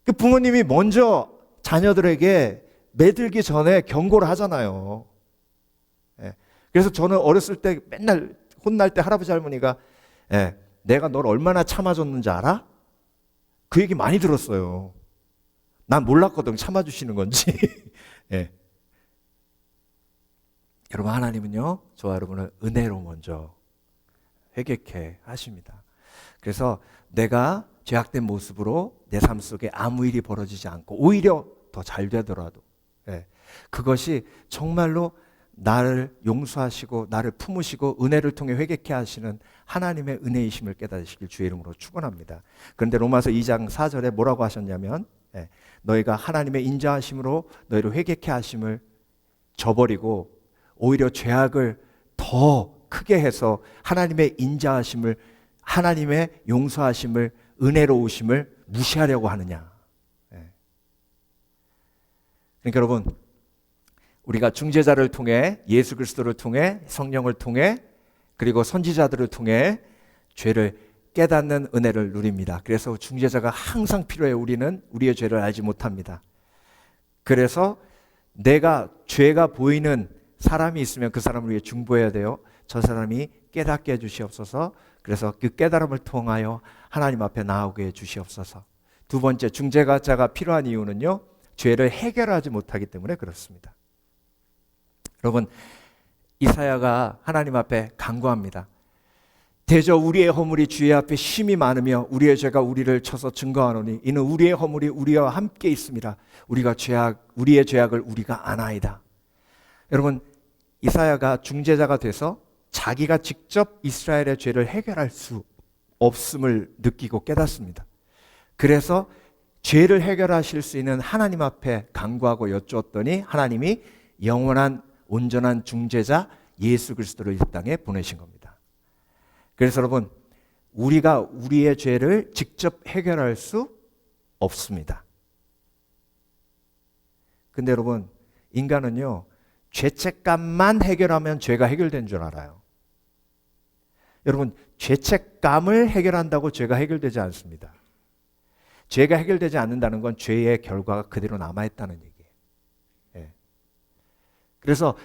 그 부모님이 먼저 자녀들에게 매들기 전에 경고를 하잖아요. 그래서 저는 어렸을 때 맨날 혼날 때 할아버지 할머니가 내가 널 얼마나 참아줬는지 알아? 그 얘기 많이 들었어요. 난 몰랐거든, 참아주시는 건지. 여러분 하나님은요, 저와 여러분을 은혜로 먼저 회개케 하십니다. 그래서 내가 죄악된 모습으로 내 삶 속에 아무 일이 벌어지지 않고 오히려 더 잘 되더라도 그것이 정말로 나를 용서하시고 나를 품으시고 은혜를 통해 회개케 하시는 하나님의 은혜이심을 깨닫으시길 주의 이름으로 축원합니다. 그런데 로마서 2장 4절에 뭐라고 하셨냐면 너희가 하나님의 인자하심으로 너희를 회개케 하심을 저버리고 오히려 죄악을 더 크게 해서 하나님의 인자하심을, 하나님의 용서하심을, 은혜로우심을 무시하려고 하느냐. 그러니까 여러분, 우리가 중재자를 통해, 예수 그리스도를 통해, 성령을 통해, 그리고 선지자들을 통해 죄를 깨닫는 은혜를 누립니다. 그래서 중재자가 항상 필요해요. 우리는 우리의 죄를 알지 못합니다. 그래서 내가 죄가 보이는 사람이 있으면 그 사람을 위해 중보해야 돼요. 저 사람이 깨닫게 해주시옵소서. 그래서 그 깨달음을 통하여 하나님 앞에 나오게 해주시옵소서. 두 번째, 중재자가 필요한 이유는요, 죄를 해결하지 못하기 때문에 그렇습니다. 여러분, 이사야가 하나님 앞에 간구합니다. 대저 우리의 허물이 주의 앞에 심히 많으며 우리의 죄가 우리를 쳐서 증거하노니 이는 우리의 허물이 우리와 함께 있습니다. 우리의 죄악을 우리가 아나이다. 여러분, 이사야가 중재자가 돼서 자기가 직접 이스라엘의 죄를 해결할 수 없음을 느끼고 깨닫습니다. 그래서 죄를 해결하실 수 있는 하나님 앞에 간구하고 여쭈었더니 하나님이 영원한 온전한 중재자 예수 그리스도를 이 땅에 보내신 겁니다. 그래서 여러분, 우리가 우리의 죄를 직접 해결할 수 없습니다. 근데 여러분, 인간은요, 죄책감만 해결하면 죄가 해결된 줄 알아요. 여러분, 죄책감을 해결한다고 죄가 해결되지 않습니다. 죄가 해결되지 않는다는 건 죄의 결과가 그대로 남아있다는 얘기예요. 그래서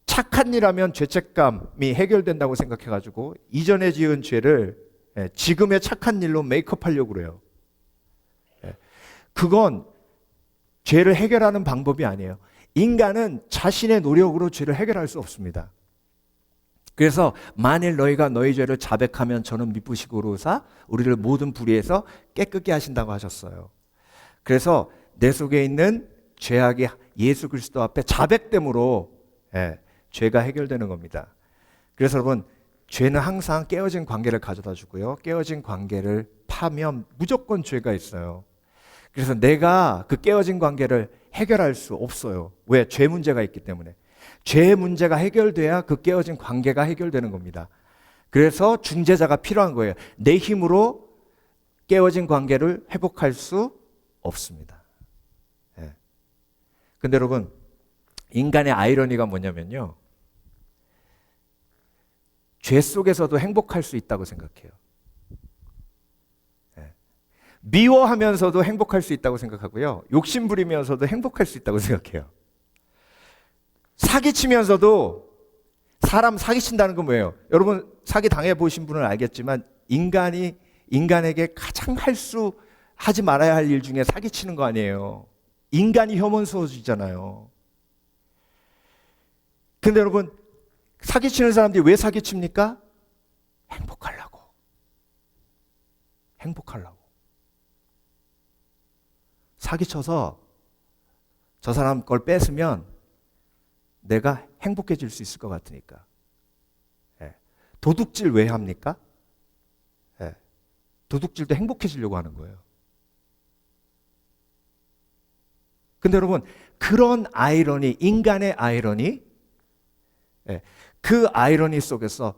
착한 일 하면 죄책감이 해결된다고 생각해가지고 이전에 지은 죄를 지금의 착한 일로 메이크업 하려고 그래요. 그건 죄를 해결하는 방법이 아니에요. 인간은 자신의 노력으로 죄를 해결할 수 없습니다. 그래서 만일 너희가 너희 죄를 자백하면 저는 미쁘시고로사 우리를 모든 불의에서 깨끗게 하신다고 하셨어요. 그래서 내 속에 있는 죄악이 예수 그리스도 앞에 자백됨으로 죄가 해결되는 겁니다. 그래서 여러분, 죄는 항상 깨어진 관계를 가져다 주고요. 깨어진 관계를 파면 무조건 죄가 있어요. 그래서 내가 그 깨어진 관계를 해결할 수 없어요. 왜? 죄 문제가 있기 때문에. 죄 문제가 해결돼야 그 깨어진 관계가 해결되는 겁니다. 그래서 중재자가 필요한 거예요. 내 힘으로 깨어진 관계를 회복할 수 없습니다. 근데 여러분, 인간의 아이러니가 뭐냐면요, 죄 속에서도 행복할 수 있다고 생각해요. 미워하면서도 행복할 수 있다고 생각하고요, 욕심 부리면서도 행복할 수 있다고 생각해요. 사기치면서도, 사람 사기친다는 건 뭐예요? 여러분 사기 당해보신 분은 알겠지만 인간에게 가장 하지 말아야 할 일 중에 사기치는 거 아니에요. 인간이 혐오스러워지잖아요. 근데 여러분, 사기치는 사람들이 왜 사기칩니까? 행복하려고. 사기쳐서 저 사람 걸 뺏으면 내가 행복해질 수 있을 것 같으니까. 도둑질 왜 합니까? 도둑질도 행복해지려고 하는 거예요. 근데 여러분, 그런 아이러니, 인간의 아이러니, 그 아이러니 속에서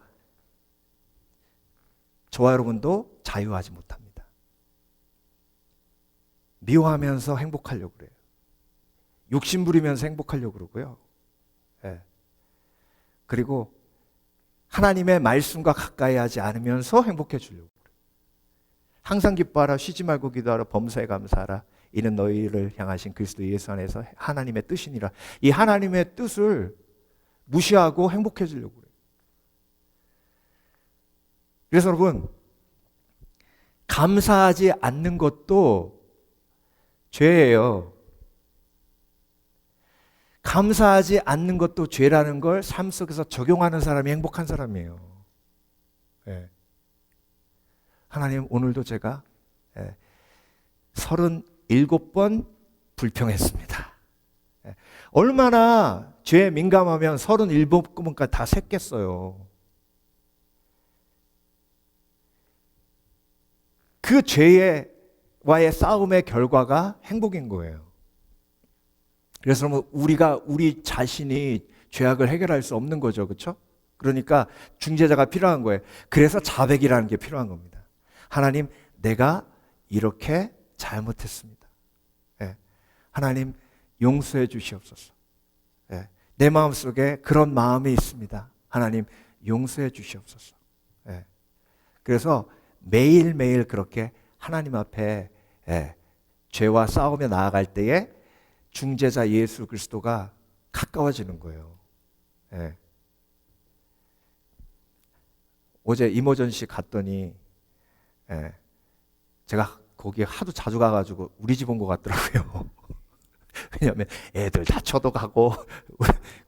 저와 여러분도 자유하지 못합니다. 미워하면서 행복하려고 그래요. 욕심 부리면서 행복하려고 그러고요. 그리고 하나님의 말씀과 가까이 하지 않으면서 행복해지려고 그래요. 항상 기뻐하라, 쉬지 말고 기도하라, 범사에 감사하라. 이는 너희를 향하신 그리스도 예수 안에서 하나님의 뜻이니라. 이 하나님의 뜻을 무시하고 행복해지려고 그래요. 그래서 여러분, 감사하지 않는 것도 죄예요. 감사하지 않는 것도 죄라는 걸 삶 속에서 적용하는 사람이 행복한 사람이에요. 하나님, 오늘도 제가 37번 불평했습니다. 얼마나 죄에 민감하면 37번까지 다 샜겠어요. 그 죄와의 싸움의 결과가 행복인 거예요. 그래서 우리 자신이 죄악을 해결할 수 없는 거죠. 그렇죠? 그러니까 중재자가 필요한 거예요. 그래서 자백이라는 게 필요한 겁니다. 하나님, 내가 이렇게 잘못했습니다. 하나님, 용서해 주시옵소서. 내 마음속에 그런 마음이 있습니다. 하나님, 용서해 주시옵소서. 그래서 매일매일 그렇게 하나님 앞에 죄와 싸우며 나아갈 때에 중재자 예수 그리스도가 가까워지는 거예요. 어제 이모전시 갔더니 제가 거기 하도 자주 가가지고 우리 집 온 것 같더라고요. 왜냐하면 애들 다쳐도 가고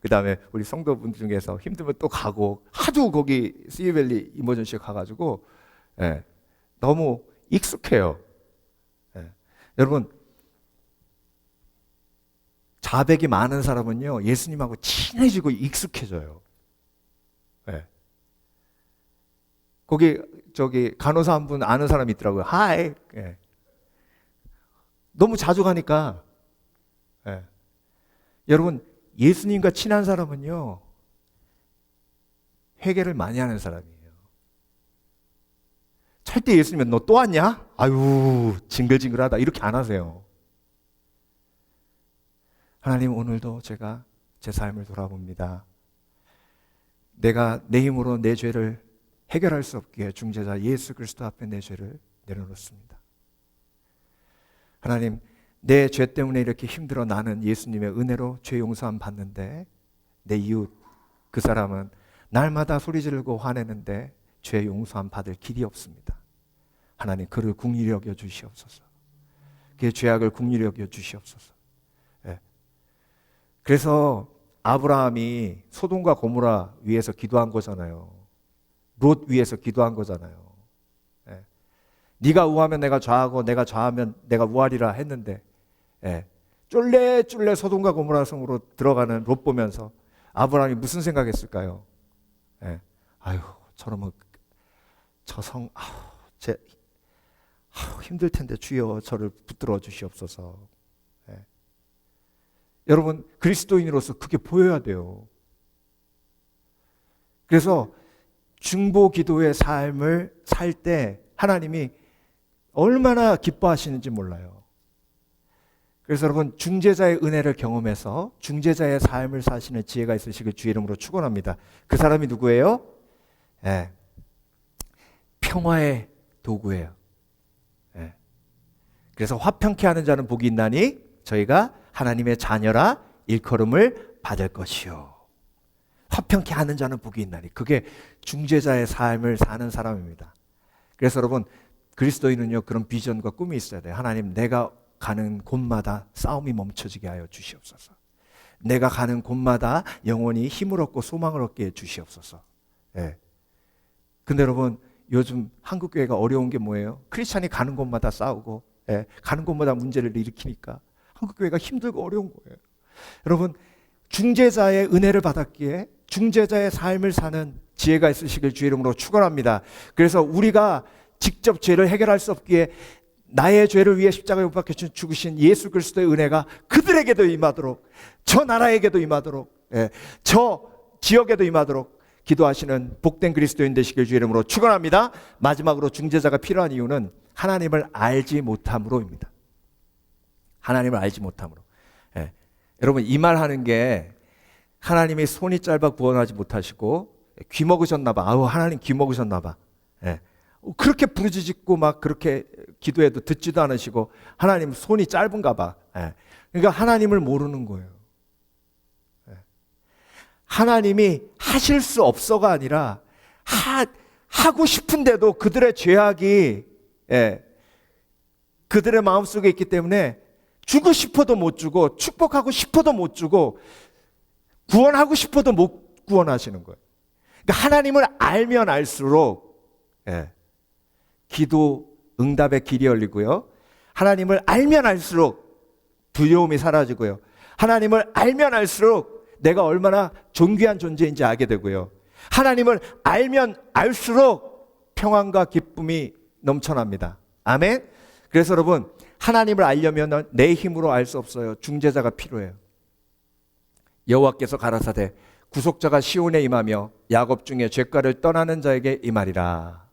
그 다음에 우리 성도분 중에서 힘들면 또 가고 하도 거기 시이밸리 이모전시에 가가지고 너무 익숙해요. 여러분, 자백이 많은 사람은요, 예수님하고 친해지고 익숙해져요. 거기 간호사 한 분 아는 사람이 있더라고요. 하이. 너무 자주 가니까. 여러분, 예수님과 친한 사람은요, 회개를 많이 하는 사람이에요. 절대 예수님은 너 또 왔냐? 아유, 징글징글하다. 이렇게 안 하세요. 하나님, 오늘도 제가 제 삶을 돌아봅니다. 내가 내 힘으로 내 죄를 해결할 수 없기에 중재자 예수 그리스도 앞에 내 죄를 내려놓습니다. 하나님, 내 죄 때문에 이렇게 힘들어 나는 예수님의 은혜로 죄 용서함 받는데 내 이웃, 그 사람은 날마다 소리 지르고 화내는데 죄 용서함 받을 길이 없습니다. 하나님, 그를 긍휼히 여겨 주시옵소서. 그의 죄악을 긍휼히 여겨 주시옵소서. 그래서 아브라함이 소돔과 고모라 위에서 기도한 거잖아요. 롯 위에서 기도한 거잖아요. 예. 네가 우하면 내가 좌하고 내가 좌하면 내가 우하리라 했는데, 예. 쫄래쫄래 소돔과 고모라 성으로 들어가는 롯 보면서 아브라함이 무슨 생각했을까요? 예. 아유, 저러면 저 성, 힘들 텐데 주여 저를 붙들어 주시옵소서. 예. 여러분, 그리스도인으로서 그게 보여야 돼요. 그래서 중보 기도의 삶을 살 때 하나님이 얼마나 기뻐하시는지 몰라요. 그래서 여러분, 중재자의 은혜를 경험해서 중재자의 삶을 사시는 지혜가 있으시길 주의 이름으로 축원합니다. 그 사람이 누구예요? 예. 평화의 도구예요. 예. 그래서 화평케 하는 자는 복이 있나니 저희가 하나님의 자녀라 일컬음을 받을 것이요. 화평케 하는 자는 복이 있나니, 그게 중재자의 삶을 사는 사람입니다. 그래서 여러분, 그리스도인은요 그런 비전과 꿈이 있어야 돼요. 하나님, 내가 가는 곳마다 싸움이 멈춰지게 하여 주시옵소서. 내가 가는 곳마다 영원히 힘을 얻고 소망을 얻게 해 주시옵소서. 예. 근데 여러분, 요즘 한국교회가 어려운 게 뭐예요? 크리스찬이 가는 곳마다 싸우고, 예, 가는 곳마다 문제를 일으키니까 한국교회가 힘들고 어려운 거예요. 여러분, 중재자의 은혜를 받았기에 중재자의 삶을 사는 지혜가 있으시길 주의 이름으로 축원합니다. 그래서 우리가 직접 죄를 해결할 수 없기에 나의 죄를 위해 십자가에 못 박혀 죽으신 예수 그리스도의 은혜가 그들에게도 임하도록, 저 나라에게도 임하도록, 예, 저 지역에도 임하도록 기도하시는 복된 그리스도인 되시길 주의 이름으로 축원합니다. 마지막으로 중재자가 필요한 이유는 하나님을 알지 못함으로입니다. 하나님을 알지 못함으로. 예. 여러분, 이 말 하는 게 하나님이 손이 짧아 구원하지 못하시고 귀 먹으셨나 봐. 아우, 하나님 귀 먹으셨나 봐. 예. 그렇게 부르짖고 막 그렇게 기도해도 듣지도 않으시고 하나님 손이 짧은가 봐. 예. 그러니까 하나님을 모르는 거예요. 예. 하나님이 하실 수 없어가 아니라 하고 싶은데도 그들의 죄악이, 예, 그들의 마음속에 있기 때문에 주고 싶어도 못 주고 축복하고 싶어도 못 주고 구원하고 싶어도 못 구원하시는 거예요. 그러니까 하나님을 알면 알수록, 예, 기도 응답의 길이 열리고요. 하나님을 알면 알수록 두려움이 사라지고요. 하나님을 알면 알수록 내가 얼마나 존귀한 존재인지 알게 되고요. 하나님을 알면 알수록 평안과 기쁨이 넘쳐납니다. 아멘. 그래서 여러분, 하나님을 알려면 내 힘으로 알 수 없어요. 중재자가 필요해요. 여호와께서 가라사대 구속자가 시온에 임하며 야곱 중에 죄가를 떠나는 자에게 임하리라.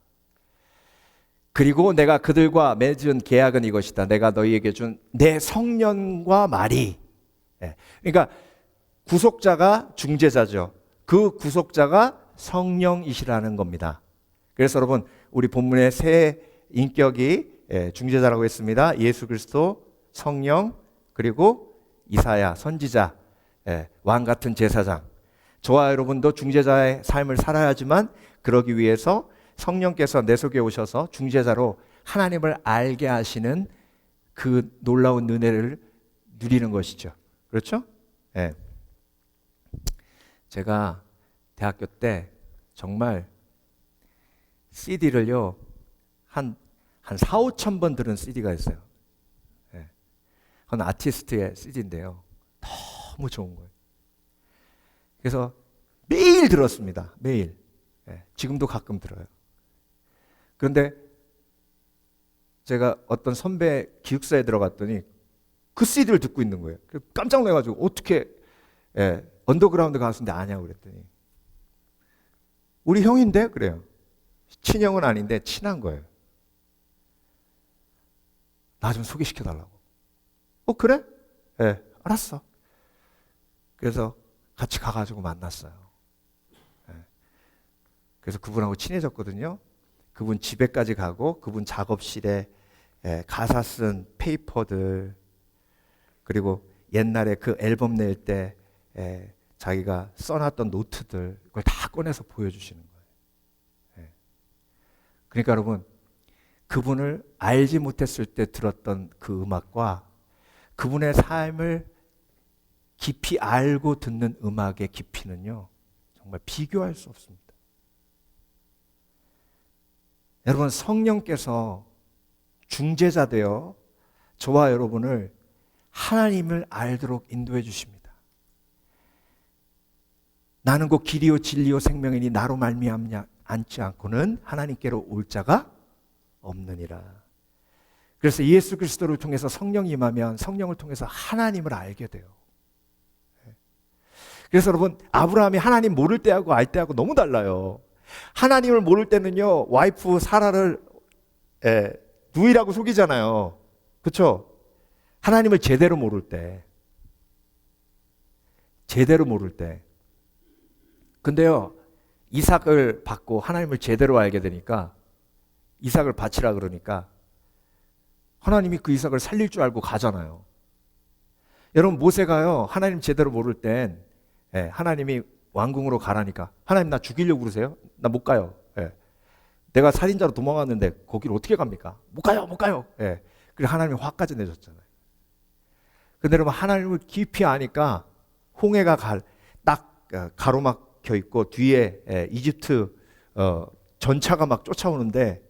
그리고 내가 그들과 맺은 계약은 이것이다. 내가 너희에게 준 내 성령과 말이. 예. 그러니까 구속자가 중재자죠. 그 구속자가 성령이시라는 겁니다. 그래서 여러분, 우리 본문의 세 인격이, 예, 중재자라고 했습니다. 예수 그리스도, 성령, 그리고 이사야 선지자, 예, 왕 같은 제사장. 저와 여러분도 중재자의 삶을 살아야지만 그러기 위해서 성령께서 내 속에 오셔서 중재자로 하나님을 알게 하시는 그 놀라운 은혜를 누리는 것이죠. 그렇죠? 예. 제가 대학교 때 정말 CD를요 한 4, 5천 번 들은 CD가 있어요. 예. 그건 아티스트의 CD인데요. 너무 좋은 거예요. 그래서 매일 들었습니다. 매일. 예. 지금도 가끔 들어요. 그런데 제가 어떤 선배 기숙사에 들어갔더니 그 CD를 듣고 있는 거예요. 깜짝 놀라가지고 어떻게, 예, 언더그라운드 가수인데 아냐고 그랬더니 우리 형인데? 그래요. 친형은 아닌데 친한 거예요. 나 좀 소개시켜달라고. 그래? 예, 알았어. 그래서 같이 가가지고 만났어요. 예. 그래서 그분하고 친해졌거든요. 그분 집에까지 가고 그분 작업실에, 예, 가사 쓴 페이퍼들, 그리고 옛날에 그 앨범 낼 때, 예, 자기가 써놨던 노트들, 그걸 다 꺼내서 보여주시는 거예요. 예. 그러니까 여러분, 그분을 알지 못했을 때 들었던 그 음악과 그분의 삶을 깊이 알고 듣는 음악의 깊이는요, 정말 비교할 수 없습니다. 여러분, 성령께서 중재자 되어 저와 여러분을 하나님을 알도록 인도해 주십니다. 나는 곧 길이요 진리요 생명이니 나로 말미암지 않고는 하나님께로 올 자가 없느니라. 그래서 예수 그리스도를 통해서 성령이 임하면 성령을 통해서 하나님을 알게 돼요. 그래서 여러분, 아브라함이 하나님 모를 때하고 알 때하고 너무 달라요. 하나님을 모를 때는요, 와이프 사라를 누이라고 속이잖아요. 그렇죠? 하나님을 제대로 모를 때. 근데요, 이삭을 받고 하나님을 제대로 알게 되니까, 이삭을 바치라 그러니까 하나님이 그 이삭을 살릴 줄 알고 가잖아요. 여러분, 모세가요, 하나님 제대로 모를 땐 하나님이 왕궁으로 가라니까, 하나님 나 죽이려고 그러세요? 나 못 가요. 내가 살인자로 도망갔는데 거기를 어떻게 갑니까? 못 가요. 그래서 하나님이 화까지 내셨잖아요. 근데 여러분, 하나님을 깊이 아니까 홍해가 딱 가로막혀 있고 뒤에 이집트 전차가 막 쫓아오는데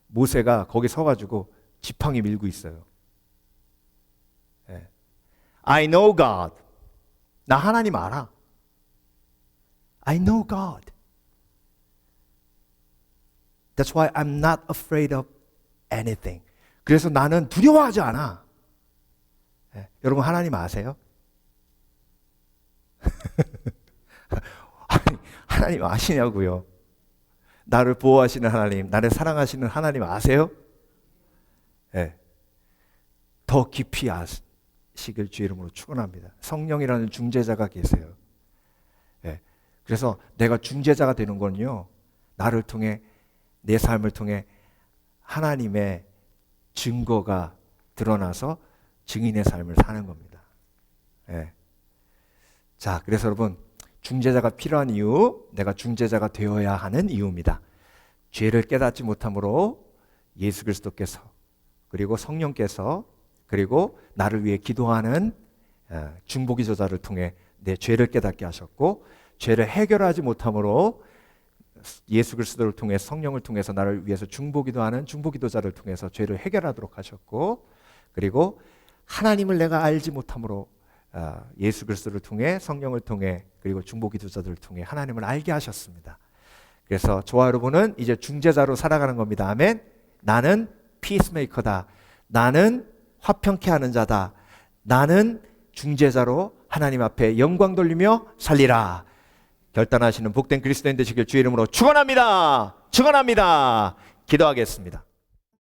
모세가 거기 서가지고 지팡이 밀고 있어요. I know God. 나 하나님 알아. I know God. That's why I'm not afraid of anything. 그래서 나는 두려워하지 않아. 여러분, 하나님 아세요? 아니, 하나님 아시냐고요? 나를 보호하시는 하나님, 나를 사랑하시는 하나님 아세요? 더 깊이 아시길 주 이름으로 축원합니다. 성령이라는 중재자가 계세요. 그래서 내가 중재자가 되는 건요, 나를 통해, 내 삶을 통해 하나님의 증거가 드러나서 증인의 삶을 사는 겁니다. 자, 그래서 여러분, 중재자가 필요한 이유, 내가 중재자가 되어야 하는 이유입니다. 죄를 깨닫지 못함으로 예수 그리스도께서, 그리고 성령께서, 그리고 나를 위해 기도하는 중보기도자를 통해 내 죄를 깨닫게 하셨고, 죄를 해결하지 못함으로 예수 그리스도를 통해, 성령을 통해서 나를 위해서 중보기도하는 중보기도자를 통해서 죄를 해결하도록 하셨고, 그리고 하나님을 내가 알지 못함으로 예수 그리스도를 통해, 성령을 통해, 그리고 중보기도자들을 통해 하나님을 알게 하셨습니다. 그래서 저와 여러분은 이제 중재자로 살아가는 겁니다. 아멘. 나는 피스메이커다. 나는 화평케 하는 자다. 나는 중재자로 하나님 앞에 영광 돌리며 살리라. 결단하시는 복된 그리스도인 되시길 주의 이름으로 축원합니다. 기도하겠습니다.